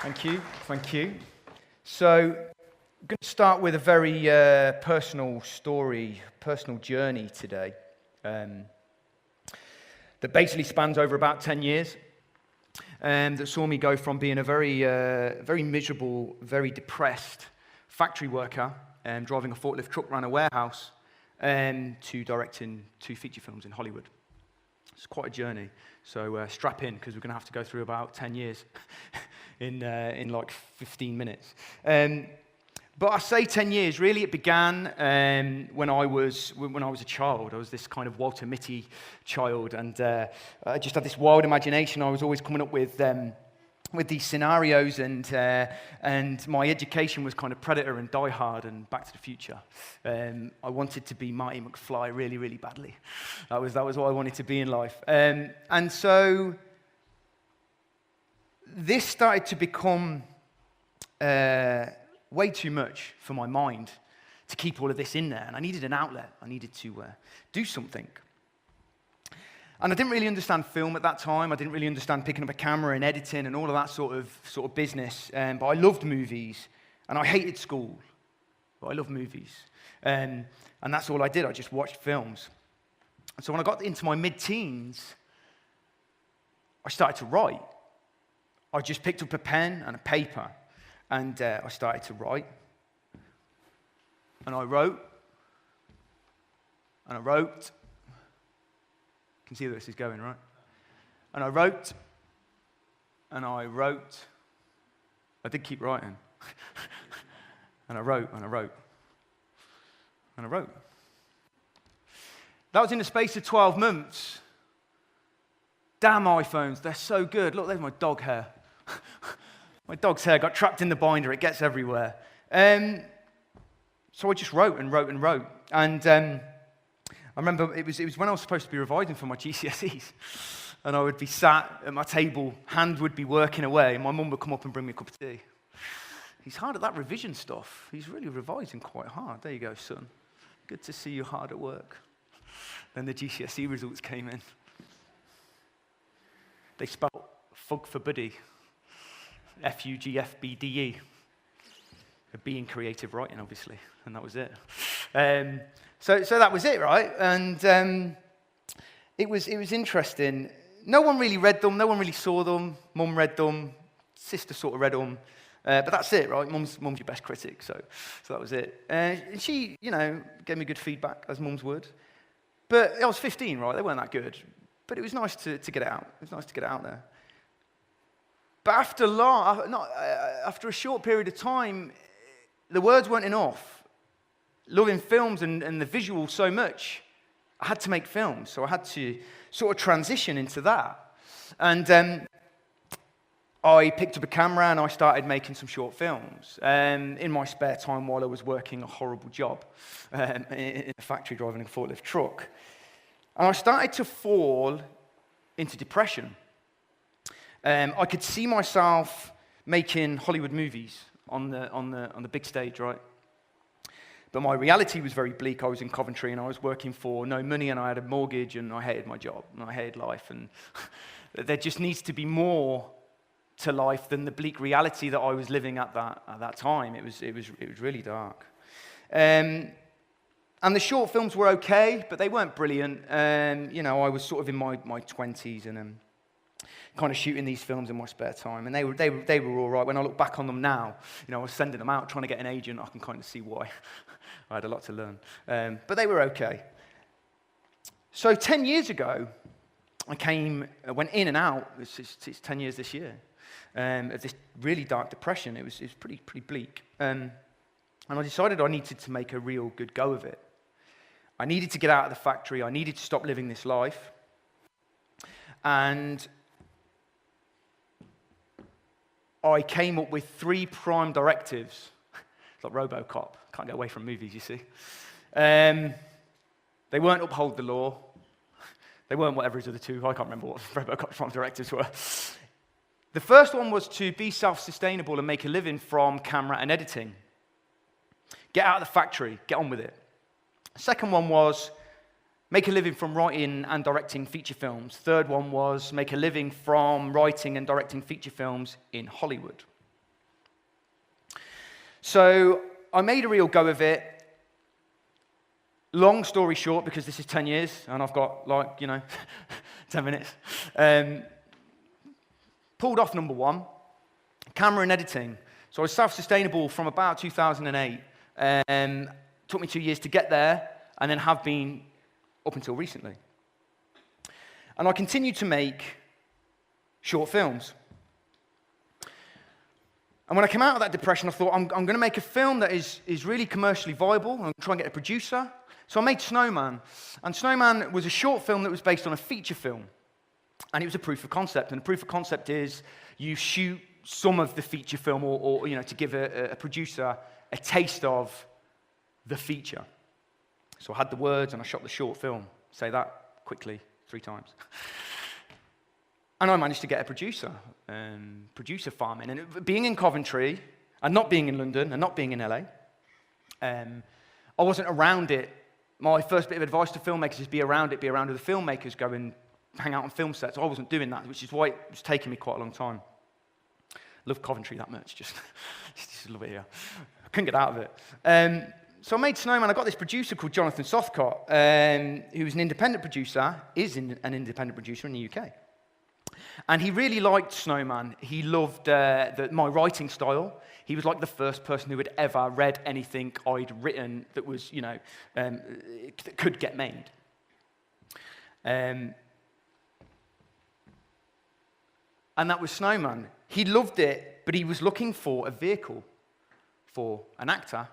Thank you, thank you. So, I'm going to start with a very personal story, personal journey today that basically spans over about 10 years and that saw me go from being a very miserable, very depressed factory worker and driving a forklift truck around a warehouse to directing 2 feature films in Hollywood. It's quite a journey, so strap in because we're going to have to go through about 10 years in like 15 minutes. But I say 10 years, really it began when I was a child. I was this kind of Walter Mitty child, and I just had this wild imagination. I was always coming up with these scenarios, and my education was kind of Predator and Die Hard and Back to the Future. I wanted to be Marty McFly really, really badly. That was what I wanted to be in life. And so this started to become way too much for my mind to keep all of this in there, and I needed an outlet. I needed to do something. And I didn't really understand film at that time. I didn't really understand picking up a camera and editing and all of that sort of business. But I loved movies, and I hated school. But I loved movies, and that's all I did. I just watched films. And so when I got into my mid-teens, I started to write. I just picked up a pen and a paper, and I started to write. And I wrote, and I wrote. You can see where this is going, right? And I wrote, and I wrote. I did keep writing. And I wrote, and I wrote, and I wrote. That was in the space of 12 months. Damn iPhones, they're so good. Look, there's my dog hair. My dog's hair got trapped in the binder. It gets everywhere. So I just wrote and wrote and wrote. And I remember it was when I was supposed to be revising for my GCSEs. And I would be sat at my table, hand would be working away, and my mum would come up and bring me a cup of tea. He's hard at that revision stuff. He's really revising quite hard. There you go, son. Good to see you hard at work. Then the GCSE results came in. They spelled fug for buddy. F-U-G-F-B-D-E. A B in creative writing, obviously, and that was it. So that was it, right? And it was interesting. No one really read them. No one really saw them. Mum read them. Sister sort of read them. But that's it, right? Mum's your best critic, so that was it. And she, gave me good feedback, as mums would. But I was 15, right? They weren't that good. But it was nice to get it out. It was nice to get it out there. But after a short period of time, the words weren't enough. Loving films and the visual so much, I had to make films. So I had to sort of transition into that. And I picked up a camera and I started making some short films in my spare time while I was working a horrible job in a factory driving a forklift truck. And I started to fall into depression. I could see myself making Hollywood movies on the big stage, right? But my reality was very bleak. I was in Coventry and I was working for no money and I had a mortgage and I hated my job and I hated life. And there just needs to be more to life than the bleak reality that I was living at that time. It was really dark. And the short films were okay, but they weren't brilliant. I was sort of in my 20s and kind of shooting these films in my spare time, and they were all right. When I look back on them now, I was sending them out, trying to get an agent. I can kind of see why. I had a lot to learn, but they were okay. So 10 years ago, I went in and out. It's 10 years this year of this really dark depression. It was pretty bleak, and I decided I needed to make a real good go of it. I needed to get out of the factory. I needed to stop living this life, and I came up with 3 prime directives. It's like RoboCop. Can't get away from movies, you see. They weren't uphold the law. They weren't whatever his other 2. I can't remember what RoboCop's prime directives were. The first one was to be self-sustainable and make a living from camera and editing. Get out of the factory. Get on with it. The second one was make a living from writing and directing feature films. Third one was make a living from writing and directing feature films in Hollywood. So I made a real go of it. Long story short, because this is 10 years, and I've got 10 minutes. Pulled off number one, camera and editing. So I was self-sustainable from about 2008. Took me 2 years to get there, and then have been up until recently. And I continued to make short films. And when I came out of that depression, I thought, I'm going to make a film that is really commercially viable. I'm going to try and get a producer. So I made Snowman. And Snowman was a short film that was based on a feature film. And it was a proof of concept. And the proof of concept is you shoot some of the feature film or to give a producer a taste of the feature. So I had the words and I shot the short film. Say that quickly 3 times. And I managed to get a producer farming. And being in Coventry, and not being in London, and not being in LA, I wasn't around it. My first bit of advice to filmmakers is be around with the filmmakers, go and hang out on film sets. I wasn't doing that, which is why it was taking me quite a long time. Love Coventry that much, just love it here. I couldn't get out of it. So I made Snowman. I got this producer called Jonathan Sothcott, who's an independent producer, an independent producer in the UK. And he really liked Snowman. He loved my writing style. He was like the first person who had ever read anything I'd written that was, that could get made. And that was Snowman. He loved it, but he was looking for a vehicle for an actor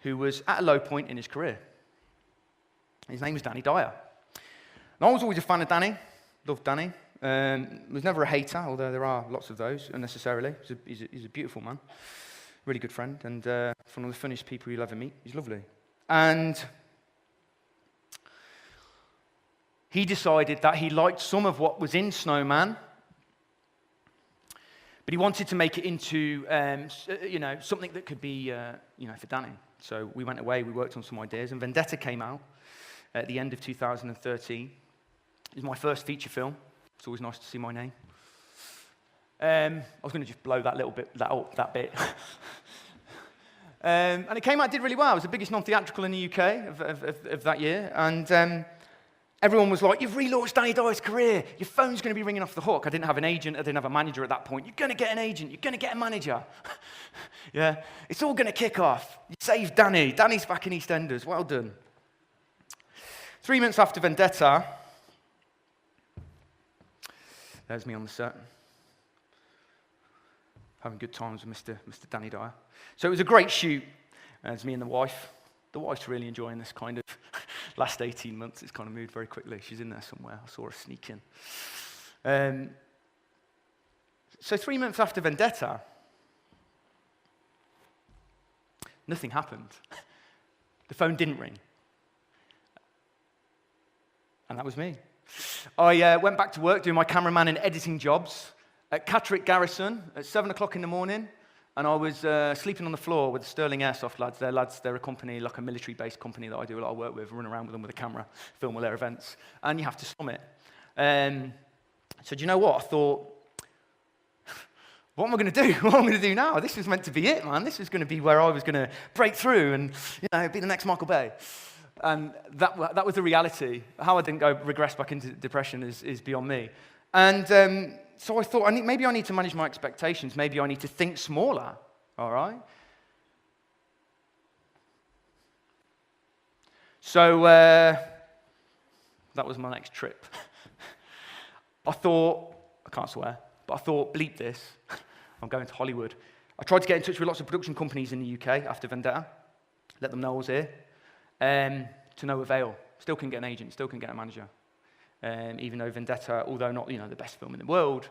who was at a low point in his career. His name was Danny Dyer. And I was always a fan of Danny. Loved Danny. Was never a hater, although there are lots of those, unnecessarily. He's a beautiful man. Really good friend, and one of the funniest people you'll ever meet. He's lovely. And he decided that he liked some of what was in Snowman, but he wanted to make it into, something that could be, for Danny. So we went away, we worked on some ideas, and Vendetta came out at the end of 2013. It was my first feature film. It's always nice to see my name. I was going to just blow that little bit, that bit. And it came out, did really well. It was the biggest non-theatrical in the UK of that year. And everyone was like, you've relaunched Danny Dyer's career. Your phone's going to be ringing off the hook. I didn't have an agent. I didn't have a manager at that point. You're going to get an agent. You're going to get a manager. Yeah, it's all going to kick off. You saved Danny. Danny's back in EastEnders. Well done. 3 months after Vendetta, there's me on the set. Having good times with Mr. Danny Dyer. So it was a great shoot. It's me and the wife. The wife's really enjoying this kind of last 18 months. It's kind of moved very quickly. She's in there somewhere. I saw her sneak in. So 3 months after Vendetta, nothing happened. The phone didn't ring. And that was me. I went back to work doing my cameraman and editing jobs at Catterick Garrison at 7 o'clock in the morning, and I was sleeping on the floor with the Sterling Airsoft lads. They're a company, like a military-based company that I do a lot of work with, run around with them with a camera, film all their events, and you have to film it. So do you know what? I thought, what am I going to do? What am I going to do now? This was meant to be it, man. This was going to be where I was going to break through and be the next Michael Bay. And that was the reality. How I didn't regress back into depression is beyond me. And so I thought, maybe I need to manage my expectations. Maybe I need to think smaller, all right? So that was my next trip. I thought, I can't swear, but I thought, bleep this, I'm going to Hollywood. I tried to get in touch with lots of production companies in the UK after Vendetta, let them know I was here. To no avail. Still couldn't get an agent, still couldn't get a manager. Even though Vendetta, although not the best film in the world,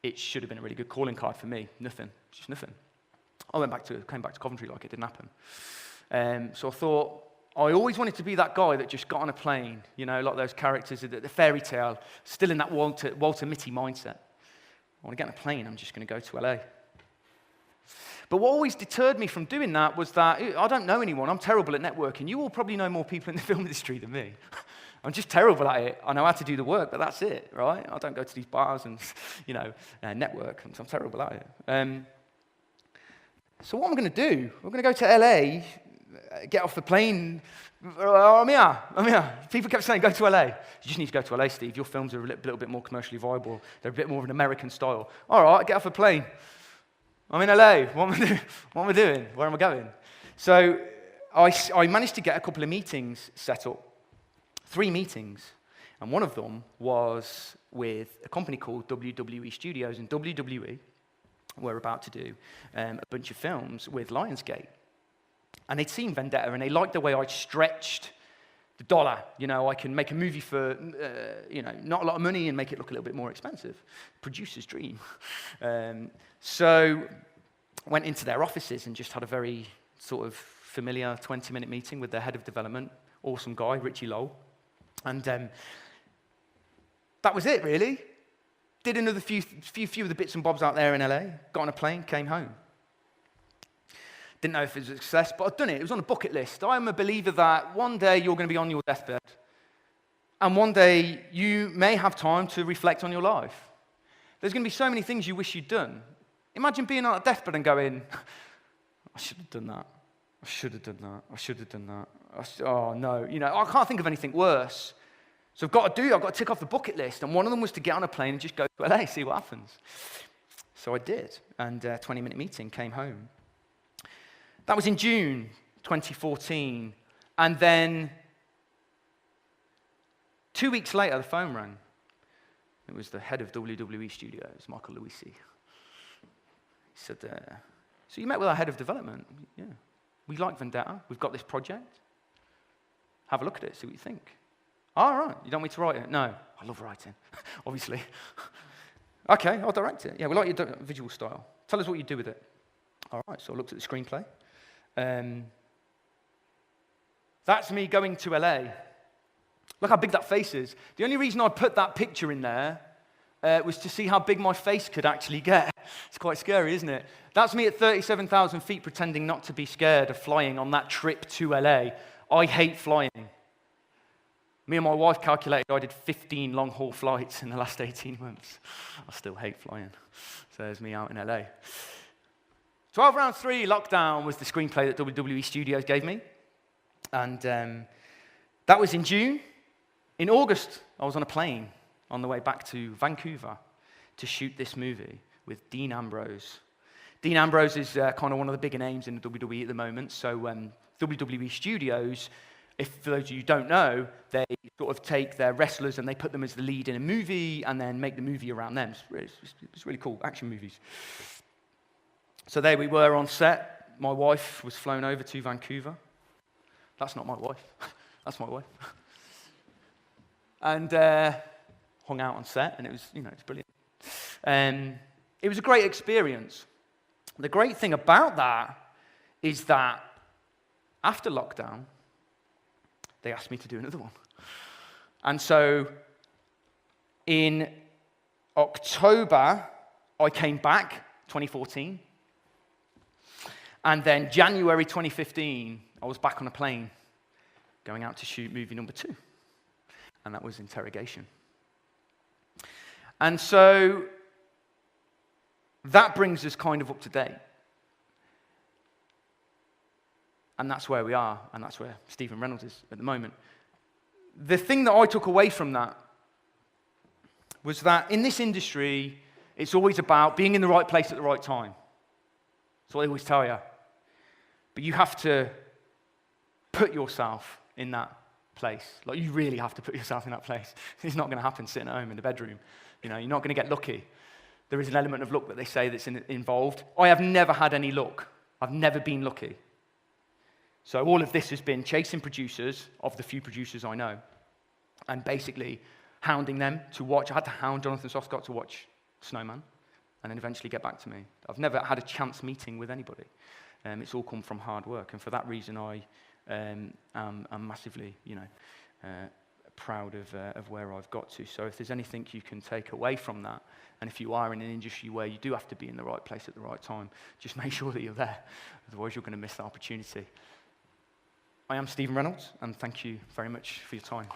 it should have been a really good calling card for me. Nothing, just nothing. I came back to Coventry like it didn't happen. So I thought, I always wanted to be that guy that just got on a plane, like those characters, the fairy tale, still in that Walter Mitty mindset. I want to get on a plane, I'm just going to go to LA. But what always deterred me from doing that was that I don't know anyone. I'm terrible at networking. You all probably know more people in the film industry than me. I'm just terrible at it. I know how to do the work, but that's it, right? I don't go to these bars and, network. I'm terrible at it. so what am I going to do? I'm going to go to LA, get off the plane. I'm here. People kept saying, go to LA. You just need to go to LA, Steve. Your films are a little bit more commercially viable. They're a bit more of an American style. All right, get off the plane. I'm in LA. What am I doing? Where am I going? So I managed to get a couple of meetings set up, 3 meetings. And one of them was with a company called WWE Studios. And WWE were about to do a bunch of films with Lionsgate. And they'd seen Vendetta, and they liked the way I'd stretched the dollar. I can make a movie for, not a lot of money and make it look a little bit more expensive. Producer's dream. So went into their offices and just had a very sort of familiar 20-minute meeting with their head of development, awesome guy, Richie Lowell. And that was it, really. Did another few of the bits and bobs out there in LA, got on a plane, came home. Didn't know if it was a success, but I'd done it. It was on a bucket list. I'm a believer that one day you're going to be on your deathbed, and one day you may have time to reflect on your life. There's going to be so many things you wish you'd done. Imagine being on a deathbed and going, I should have done that. I should have done that. I should have done that. Oh, no. I can't think of anything worse. So I've got to tick off the bucket list. And one of them was to get on a plane and just go to LA, see what happens. So I did. And a 20-minute meeting, came home. That was in June 2014. And then 2 weeks later, the phone rang. It was the head of WWE Studios, Michael Luisi. He said, so you met with our head of development? Yeah. We like Vendetta. We've got this project. Have a look at it, see what you think. All right. You don't want me to write it? No. I love writing, obviously. Okay, I'll direct it. Yeah, we like your visual style. Tell us what you do with it. All right, so I looked at the screenplay. That's me going to LA. Look how big that face is. The only reason I put that picture in there was to see how big my face could actually get. It's quite scary, isn't it? That's me at 37,000 feet pretending not to be scared of flying on that trip to LA. I hate flying. Me and my wife calculated I did 15 long-haul flights in the last 18 months. I still hate flying. So there's me out in LA. 12 Round 3 Lockdown was the screenplay that WWE Studios gave me. And that was in June. In August, I was on a plane on the way back to Vancouver to shoot this movie with Dean Ambrose. Dean Ambrose is kind of one of the bigger names in the WWE at the moment. So WWE Studios, for those of you who don't know, they sort of take their wrestlers and they put them as the lead in a movie and then make the movie around them. It's really cool, action movies. So there we were on set. My wife was flown over to Vancouver. That's not my wife. That's my wife. And hung out on set, and it was, it's brilliant. It was a great experience. The great thing about that is that after lockdown, they asked me to do another one. And so in October, I came back, 2014. And then January 2015, I was back on a plane going out to shoot movie number 2. And that was Interrogation. And so that brings us kind of up to date. And that's where we are, and that's where Stephen Reynolds is at the moment. The thing that I took away from that was that in this industry, it's always about being in the right place at the right time. That's what they always tell you. But you have to put yourself in that place. Like, you really have to put yourself in that place. It's not going to happen sitting at home in the bedroom. You're not going to get lucky. There is an element of luck that they say that's involved. I have never had any luck. I've never been lucky. So all of this has been chasing producers, of the few producers I know, and basically hounding them to watch. I had to hound Jonathan Soscott to watch Snowman, and then eventually get back to me. I've never had a chance meeting with anybody. It's all come from hard work, and for that reason, I am massively, proud of where I've got to. So if there's anything you can take away from that, and if you are in an industry where you do have to be in the right place at the right time, just make sure that you're there. Otherwise, you're going to miss that opportunity. I am Stephen Reynolds, and thank you very much for your time.